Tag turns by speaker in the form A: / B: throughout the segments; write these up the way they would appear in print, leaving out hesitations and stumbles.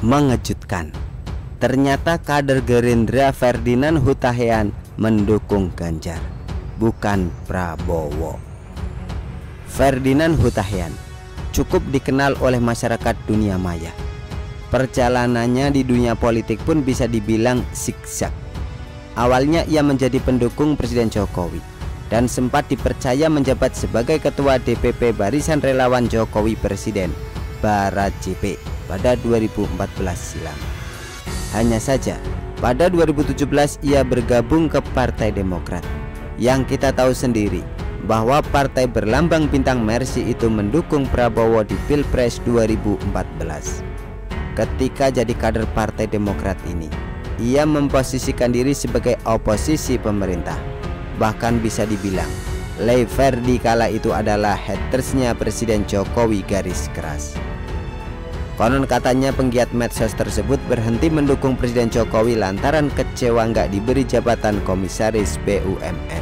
A: Mengejutkan, ternyata kader Gerindra Ferdinand Hutahian mendukung Ganjar, bukan Prabowo. Ferdinand Hutahian cukup dikenal oleh masyarakat dunia maya. Perjalanannya di dunia politik pun bisa dibilang zigzag. Awalnya ia menjadi pendukung Presiden Jokowi dan sempat dipercaya menjabat sebagai Ketua DPP Barisan Relawan Jokowi Presiden Barat JP pada 2014 silam. Hanya saja pada 2017 ia bergabung ke Partai Demokrat. Yang kita tahu sendiri bahwa partai berlambang bintang Mercy itu mendukung Prabowo di Pilpres 2014. Ketika jadi kader Partai Demokrat ini, ia memposisikan diri sebagai oposisi pemerintah. Bahkan bisa dibilang Le Ferdi kala itu adalah hatersnya Presiden Jokowi garis keras. Konon katanya penggiat medsos tersebut berhenti mendukung Presiden Jokowi lantaran kecewa nggak diberi jabatan komisaris BUMN.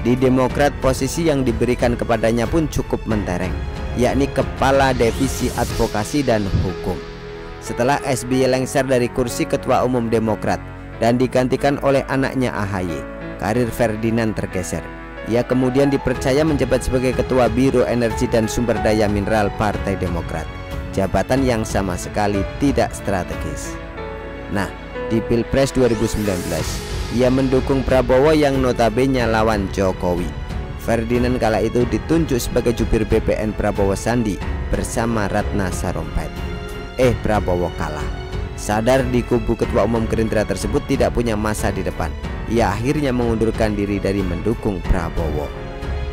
A: Di Demokrat posisi yang diberikan kepadanya pun cukup mentereng, yakni Kepala Divisi Advokasi dan Hukum. Setelah SBY lengser dari kursi Ketua Umum Demokrat dan digantikan oleh anaknya AHY, karir Ferdinand tergeser. Ia kemudian dipercaya menjabat sebagai Ketua Biro Energi dan Sumber Daya Mineral Partai Demokrat, jabatan yang sama sekali tidak strategis. Nah, di Pilpres 2019 ia mendukung Prabowo yang notabene lawan Jokowi. Ferdinand kala itu ditunjuk sebagai jubir BPN Prabowo Sandi bersama Ratna Sarumpait. Prabowo kalah. Sadar di kubu Ketua Umum Gerindra tersebut tidak punya masa di depan, ia akhirnya mengundurkan diri dari mendukung Prabowo.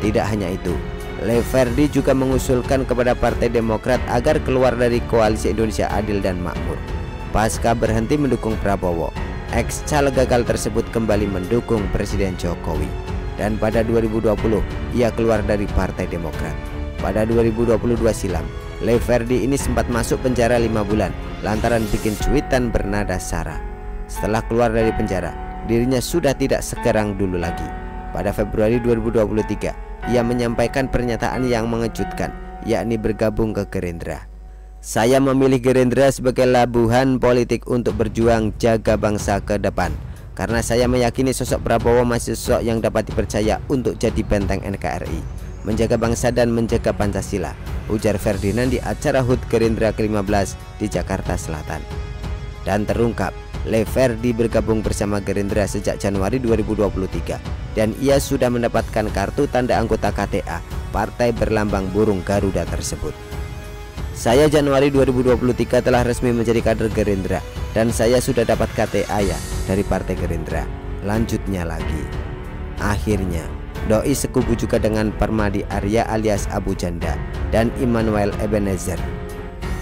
A: Tidak hanya itu, Le Ferdi juga mengusulkan kepada Partai Demokrat agar keluar dari Koalisi Indonesia Adil dan Makmur. Pasca berhenti mendukung Prabowo, ex-caleg gagal tersebut kembali mendukung Presiden Jokowi. Dan pada 2020 ia keluar dari Partai Demokrat. Pada 2022 silam, Le Ferdi ini sempat masuk penjara 5 bulan lantaran bikin cuitan bernada sara. Setelah keluar dari penjara, dirinya sudah tidak segerang dulu lagi. Pada Februari 2023 ia menyampaikan pernyataan yang mengejutkan, yakni bergabung ke Gerindra. Saya memilih Gerindra sebagai labuhan politik untuk berjuang jaga bangsa ke depan, karena saya meyakini sosok Prabowo masih sosok yang dapat dipercaya untuk jadi benteng NKRI, menjaga bangsa dan menjaga Pancasila, ujar Ferdinand di acara HUT Gerindra ke-15 di Jakarta Selatan. Dan terungkap, Le Ferdi bergabung bersama Gerindra sejak Januari 2023 dan ia sudah mendapatkan kartu tanda anggota KTA partai berlambang burung Garuda tersebut. Saya Januari 2023 telah resmi menjadi kader Gerindra dan saya sudah dapat KTA ya dari Partai Gerindra. Lanjutnya lagi, akhirnya doi sekubu juga dengan Permadi Arya alias Abu Janda dan Immanuel Ebenezer.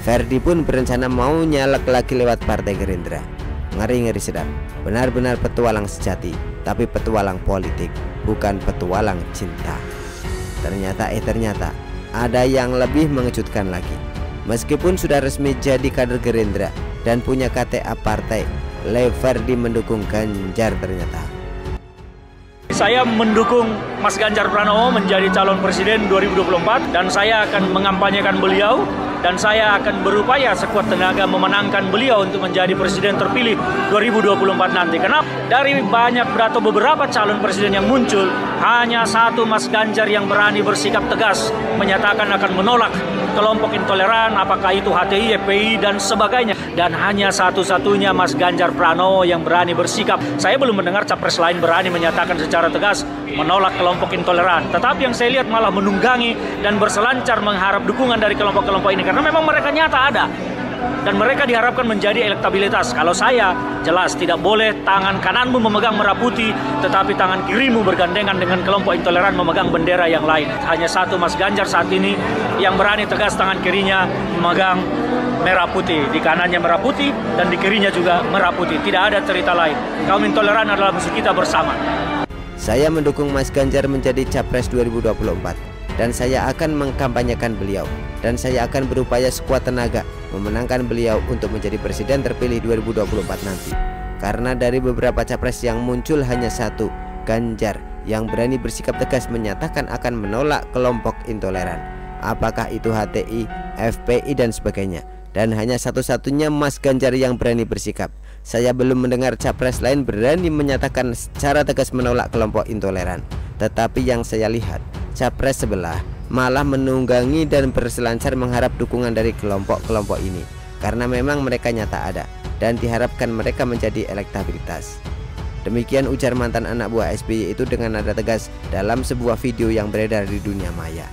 A: Ferdi pun berencana mau nyalek lagi lewat Partai Gerindra. Ngeri-ngeri sedap, benar-benar petualang sejati, tapi petualang politik, bukan petualang cinta. Ternyata ada yang lebih mengejutkan lagi. Meskipun sudah resmi jadi kader Gerindra dan punya KTA partai, Le Ferdi mendukung Ganjar ternyata.
B: Saya mendukung Mas Ganjar Pranowo menjadi calon presiden 2024 dan saya akan mengampanyekan beliau dan saya akan berupaya sekuat tenaga memenangkan beliau untuk menjadi presiden terpilih 2024 nanti. Kenapa? Dari banyak atau beberapa calon presiden yang muncul, hanya satu Mas Ganjar yang berani bersikap tegas menyatakan akan menolak kelompok intoleran, apakah itu HTI, FPI dan sebagainya. Dan hanya satu-satunya Mas Ganjar Pranowo yang berani bersikap. Saya belum mendengar capres lain berani menyatakan secara tegas menolak kelompok intoleran. Tetapi yang saya lihat malah menunggangi dan berselancar mengharap dukungan dari kelompok-kelompok ini karena memang mereka nyata ada. Dan mereka diharapkan menjadi elektabilitas. Kalau saya jelas tidak boleh tangan kananmu memegang merah putih tetapi tangan kirimu bergandengan dengan kelompok intoleran memegang bendera yang lain. Hanya satu Mas Ganjar saat ini yang berani tegas tangan kirinya memegang merah putih. Di kanannya merah putih dan di kirinya juga merah putih. Tidak ada cerita lain. Kaum intoleran adalah musuh kita bersama.
A: Saya mendukung Mas Ganjar menjadi Capres 2024 dan saya akan mengkampanyekan beliau dan saya akan berupaya sekuat tenaga memenangkan beliau untuk menjadi presiden terpilih 2024 nanti. Karena dari beberapa capres yang muncul hanya satu, Ganjar, yang berani bersikap tegas menyatakan akan menolak kelompok intoleran. Apakah itu HTI, FPI dan sebagainya. dan hanya satu-satunya Mas Ganjar yang berani bersikap. Saya belum mendengar capres lain berani menyatakan secara tegas menolak kelompok intoleran. Tetapi yang saya lihat, capres sebelah malah menunggangi dan berselancar mengharap dukungan dari kelompok-kelompok ini, karena memang mereka nyata ada dan diharapkan mereka menjadi elektabilitas. Demikian ujar mantan anak buah SBY itu dengan nada tegas dalam sebuah video yang beredar di dunia maya.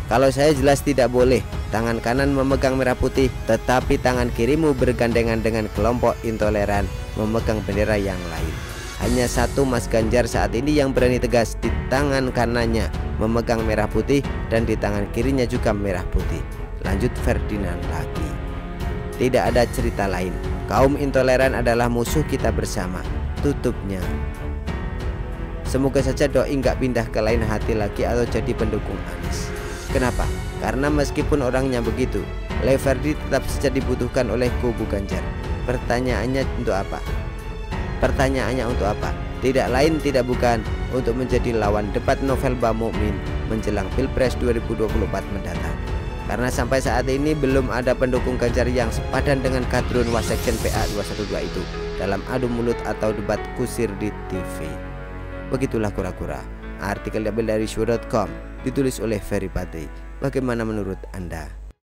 A: Kalau saya jelas tidak boleh tangan kanan memegang merah putih, tetapi tangan kirimu bergandengan dengan kelompok intoleran memegang bendera yang lain. Hanya satu Mas Ganjar saat ini yang berani tegas, di tangan kanannya memegang merah putih dan di tangan kirinya juga merah putih. Lanjut Ferdinand lagi. Tidak ada cerita lain. Kaum intoleran adalah musuh kita bersama. Tutupnya. Semoga saja Doi nggak pindah ke lain hati lagi atau jadi pendukung Anies. Kenapa? Karena meskipun orangnya begitu, Leverdi tetap saja dibutuhkan oleh kubu Ganjar. Pertanyaannya untuk apa? Tidak lain tidak bukan untuk menjadi lawan debat Novel Bamukmin menjelang Pilpres 2024 mendatang. Karena sampai saat ini belum ada pendukung Ganjar yang sepadan dengan kadrun Wasekjen PA 212 itu dalam adu mulut atau debat kusir di TV. Begitulah kura-kura. Artikel diambil dari show.com, ditulis oleh Ferry Patri. Bagaimana menurut Anda?